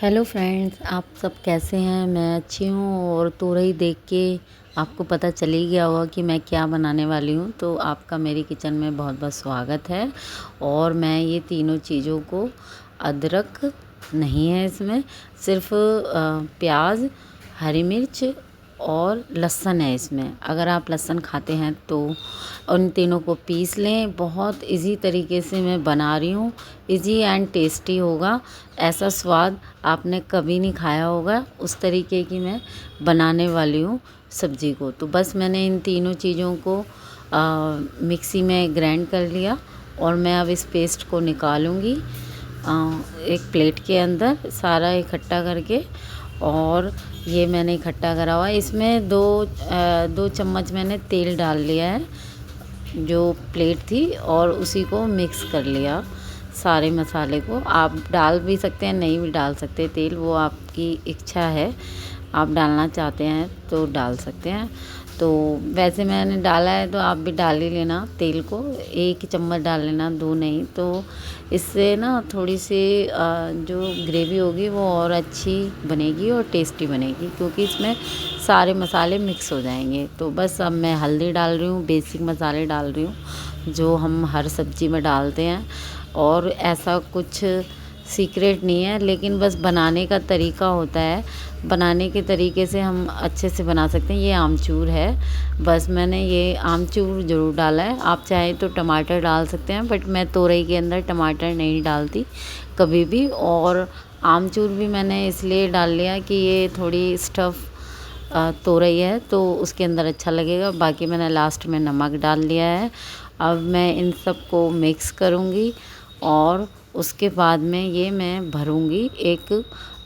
Hello friends, आप सब कैसे हैं। मैं अच्छी हूँ और तोरई देख के आपको पता चल ही गया होगा कि मैं क्या बनाने वाली हूँ। तो आपका मेरी किचन में बहुत बहुत स्वागत है। और मैं ये तीनों चीज़ों को, अदरक नहीं है इसमें, सिर्फ प्याज, हरी मिर्च और लहसुन है इसमें। अगर आप लहसुन खाते हैं तो उन तीनों को पीस लें। बहुत इजी तरीके से मैं बना रही हूँ, इजी एंड टेस्टी होगा। ऐसा स्वाद आपने कभी नहीं खाया होगा, उस तरीके की मैं बनाने वाली हूँ सब्जी को। तो बस मैंने इन तीनों चीज़ों को मिक्सी में ग्राइंड कर लिया और मैं अब इस पेस्ट को निकालूंगी एक प्लेट के अंदर सारा इकट्ठा करके। और ये मैंने इकट्ठा करा हुआ है। इसमें दो चम्मच मैंने तेल डाल लिया है जो प्लेट थी, और उसी को मिक्स कर लिया। सारे मसाले को आप डाल भी सकते हैं, नहीं भी डाल सकते तेल, वो आपकी इच्छा है। आप डालना चाहते हैं तो डाल सकते हैं। तो वैसे मैंने डाला है तो आप भी डाल ही लेना तेल को। एक ही चम्मच डाल लेना, दो नहीं। तो इससे ना थोड़ी सी जो ग्रेवी होगी वो और अच्छी बनेगी और टेस्टी बनेगी, क्योंकि इसमें सारे मसाले मिक्स हो जाएंगे। तो बस अब मैं हल्दी डाल रही हूँ, बेसिक मसाले डाल रही हूँ जो हम हर सब्ज़ी में डालते हैं। और ऐसा कुछ सीक्रेट नहीं है, लेकिन बस बनाने का तरीका होता है। बनाने के तरीके से हम अच्छे से बना सकते हैं। ये आमचूर है, बस मैंने ये आमचूर ज़रूर डाला है। आप चाहें तो टमाटर डाल सकते हैं, बट मैं तोरई के अंदर टमाटर नहीं डालती कभी भी। और आमचूर भी मैंने इसलिए डाल लिया कि ये थोड़ी स्टफ़ तोरई है तो उसके अंदर अच्छा लगेगा। बाकी मैंने लास्ट में नमक डाल लिया है। अब मैं इन सब को मिक्स करूँगी और उसके बाद में ये मैं भरूँगी एक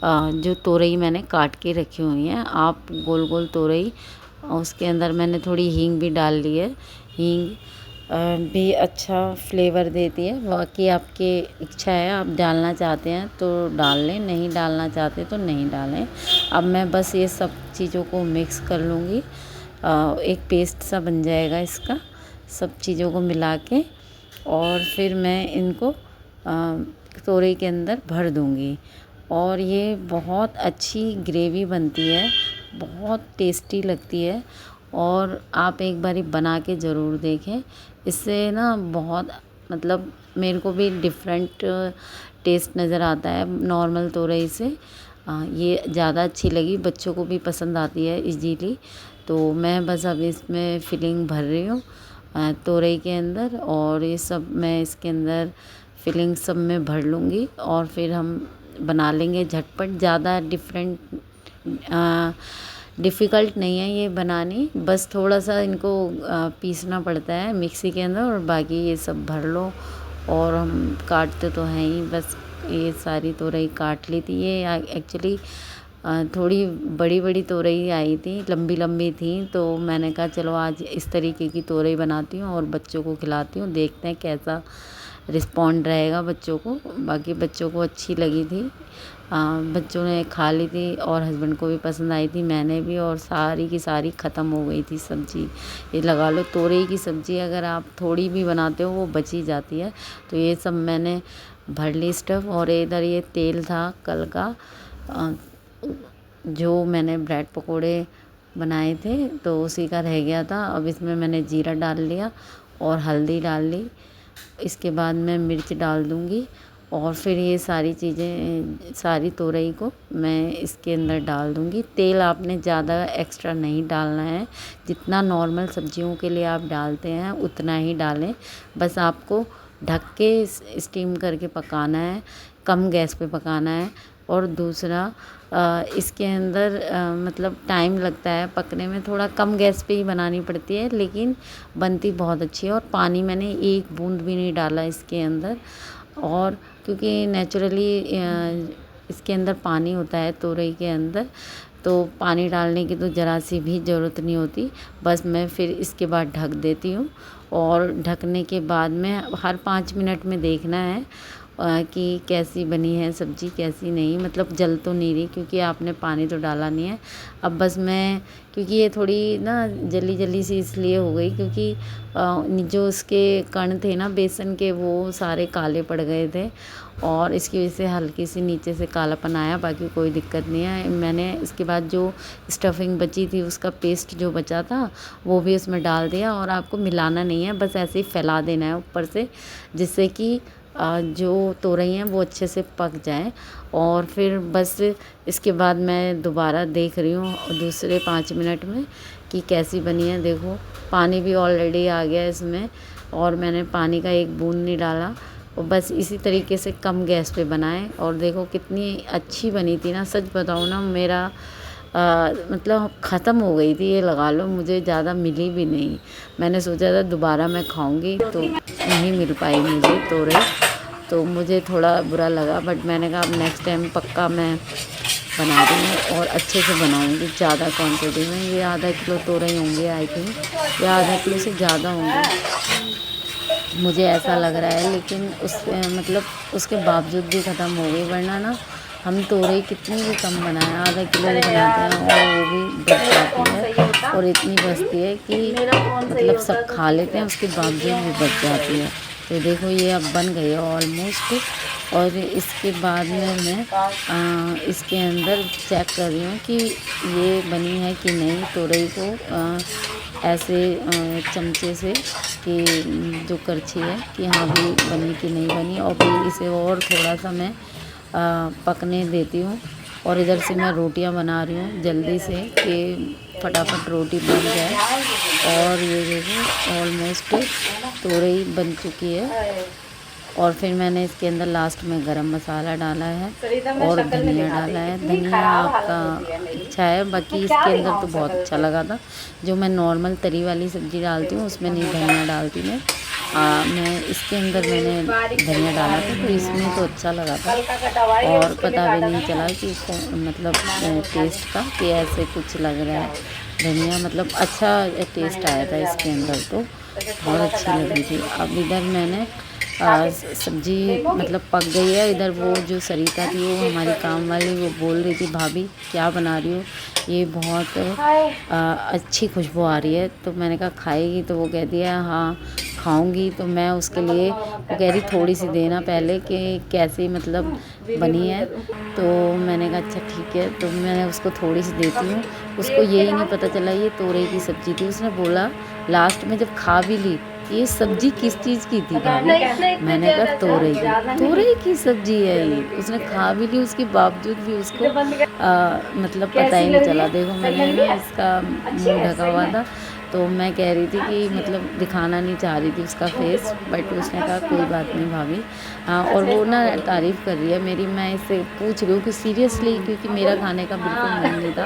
जो तोरई मैंने काट के रखी हुई हैं, आप गोल गोल तोरई। उसके अंदर मैंने थोड़ी हींग भी डाल ली है। हींग भी अच्छा फ्लेवर देती है। बाकी आपकी इच्छा है, आप डालना चाहते हैं तो डाल लें, नहीं डालना चाहते तो नहीं डालें। अब मैं बस ये सब चीज़ों को मिक्स कर लूँगी। एक पेस्ट सा बन जाएगा इसका, सब चीज़ों को मिला के। और फिर मैं इनको तोरई के अंदर भर दूँगी और ये बहुत अच्छी ग्रेवी बनती है, बहुत टेस्टी लगती है। और आप एक बारी बना के ज़रूर देखें। इससे ना बहुत, मतलब मेरे को भी डिफरेंट टेस्ट नज़र आता है नॉर्मल तोरई से। ये ज़्यादा अच्छी लगी, बच्चों को भी पसंद आती है इजीली। तो मैं बस अब इसमें फिलिंग भर रही हूँ तोरई के अंदर, और ये सब मैं इसके अंदर फिलिंग सब में भर लूँगी और फिर हम बना लेंगे झटपट। ज़्यादा डिफ़िकल्ट नहीं है ये बनानी, बस थोड़ा सा इनको पीसना पड़ता है मिक्सी के अंदर, और बाकी ये सब भर लो। और हम काटते तो हैं ही, बस ये सारी तोरई काट ली थी। ये एक्चुअली थोड़ी बड़ी बड़ी तोरई आई थी, लंबी लंबी थी। तो मैंने कहा चलो आज इस तरीके की तोरई बनाती हूँ और बच्चों को खिलाती हूँ, देखते हैं कैसा रिस्पॉन्ड रहेगा बच्चों को। बाकी बच्चों को अच्छी लगी थी, बच्चों ने खा ली थी और हस्बैंड को भी पसंद आई थी, मैंने भी। और सारी की सारी ख़त्म हो गई थी सब्ज़ी। ये लगा लो तोरई की सब्ज़ी अगर आप थोड़ी भी बनाते हो वो बच ही जाती है। तो ये सब मैंने भर ली स्टफ़। और इधर ये तेल था कल का जो मैंने ब्रेड पकोड़े बनाए थे तो उसी का रह गया था। अब इसमें मैंने जीरा डाल लिया और हल्दी डाल ली। इसके बाद मैं मिर्च डाल दूँगी और फिर ये सारी चीज़ें, सारी तोरई को मैं इसके अंदर डाल दूँगी। तेल आपने ज़्यादा एक्स्ट्रा नहीं डालना है, जितना नॉर्मल सब्जियों के लिए आप डालते हैं उतना ही डालें। बस आपको ढक के स्टीम करके पकाना है, कम गैस पे पकाना है। और दूसरा इसके अंदर मतलब टाइम लगता है पकने में, थोड़ा कम गैस पे ही बनानी पड़ती है, लेकिन बनती बहुत अच्छी है। और पानी मैंने एक बूंद भी नहीं डाला इसके अंदर, और क्योंकि नेचुरली इसके अंदर पानी होता है तोरई के अंदर, तो पानी डालने की तो ज़रा सी भी ज़रूरत नहीं होती। बस मैं फिर इसके बाद ढक देती हूँ, और ढकने के बाद में हर 5 मिनट में देखना है। कि कैसी बनी है सब्ज़ी कैसी नहीं, मतलब जल तो नहीं रही क्योंकि आपने पानी तो डाला नहीं है। अब बस मैं, क्योंकि ये थोड़ी ना जली जली सी इसलिए हो गई क्योंकि जो उसके कण थे ना बेसन के वो सारे काले पड़ गए थे और इसकी वजह से हल्की सी नीचे से कालापन आया, बाकी कोई दिक्कत नहीं है। मैंने इसके बाद जो स्टफिंग बची थी उसका पेस्ट जो बचा था वो भी उसमें डाल दिया और आपको मिलाना नहीं है, बस ऐसे ही फैला देना है ऊपर से, जिससे कि जो तोरई हैं वो अच्छे से पक जाएं। और फिर बस इसके बाद मैं दोबारा देख रही हूँ दूसरे 5 मिनट में कि कैसी बनी है। देखो पानी भी ऑलरेडी आ गया है इसमें और मैंने पानी का एक बूंद नहीं डाला और बस इसी तरीके से कम गैस पे बनाएं। और देखो कितनी अच्छी बनी थी ना, सच बताऊँ ना मेरा मतलब ख़त्म हो गई थी ये लगा लो, मुझे ज़्यादा मिली भी नहीं। मैंने सोचा था दोबारा मैं खाऊंगी तो नहीं मिल पाई मुझे तोरई, तो मुझे थोड़ा बुरा लगा, बट मैंने कहा अब नेक्स्ट टाइम पक्का मैं बना रही हूँ और अच्छे से बनाऊंगी ज़्यादा क्वांटिटी में। ये आधा किलो तोरई होंगे आई थिंक, या आधा किलो से ज़्यादा होंगे मुझे ऐसा लग रहा है, लेकिन मतलब उसके बावजूद भी ख़त्म हो गई, वरना ना हम तोरई कितनी भी कम बनाएं, आधा किलो भी बनाते हैं और वो भी बच जाती है और इतनी बचती है कि मतलब सब खा लेते हैं, उसके बावजूद भी बच जाती है। तो देखो ये अब बन गई है ऑलमोस्ट। और इसके बाद में मैं इसके अंदर चेक कर रही हूँ कि ये बनी है कि नहीं। तोरई को ऐसे चमचे से कि जो करछी है कि हाँ भी बनी कि नहीं बनी, और फिर इसे और थोड़ा सा मैं पकने देती हूँ। और इधर से मैं रोटियां बना रही हूँ जल्दी से कि फटाफट रोटी बन जाए। और ये देखो ऑलमोस्ट तोरई बन चुकी है। और फिर मैंने इसके अंदर लास्ट में गरम मसाला डाला है और धनिया डाला है। धनिया आपका इच्छा है, बाकी इसके अंदर तो बहुत अच्छा लगा था। जो मैं नॉर्मल तरी वाली सब्ज़ी डालती हूँ उसमें नहीं धनिया डालती मैं इसके अंदर मैंने धनिया डाला था, तो इसमें तो अच्छा लगा था और पता भी नहीं चला कि मतलब टेस्ट का कि ऐसे कुछ लग रहा है। धनिया मतलब अच्छा टेस्ट आया था इसके अंदर, तो बहुत अच्छी लगी थी। अब इधर मैंने सब्जी मतलब पक गई है। इधर वो जो सरिता थी वो हमारी काम वाली, वो बोल रही थी भाभी क्या बना रही हो, ये बहुत अच्छी खुशबू आ रही है। तो मैंने कहा खाएगी, तो वो कह दिया हाँ खाऊंगी। तो मैं उसके लिए, वो कह रही थोड़ी सी देना पहले कि कैसी मतलब बनी है। तो मैंने कहा अच्छा ठीक है, तो मैं उसको थोड़ी सी देती हूँ। उसको यही नहीं पता चला ये तोरई की सब्ज़ी थी। उसने बोला लास्ट में जब खा भी ली ये सब्जी किस चीज़ की थी भाभी, मैंने कहा तोरई की सब्जी है ये। उसने खा भी ली, उसके बावजूद भी उसको मतलब पता ही नहीं चला। देखो मैंने ना इसका मुंह ढका हुआ था, तो मैं कह रही थी कि मतलब दिखाना नहीं चाह रही थी उसका फेस, बट उसने कहा कोई बात नहीं भाभी। और वो ना तारीफ़ कर रही है मेरी। मैं इससे पूछ रही हूँ कि सीरियसली, क्योंकि मेरा खाने का बिल्कुल मन नहीं था।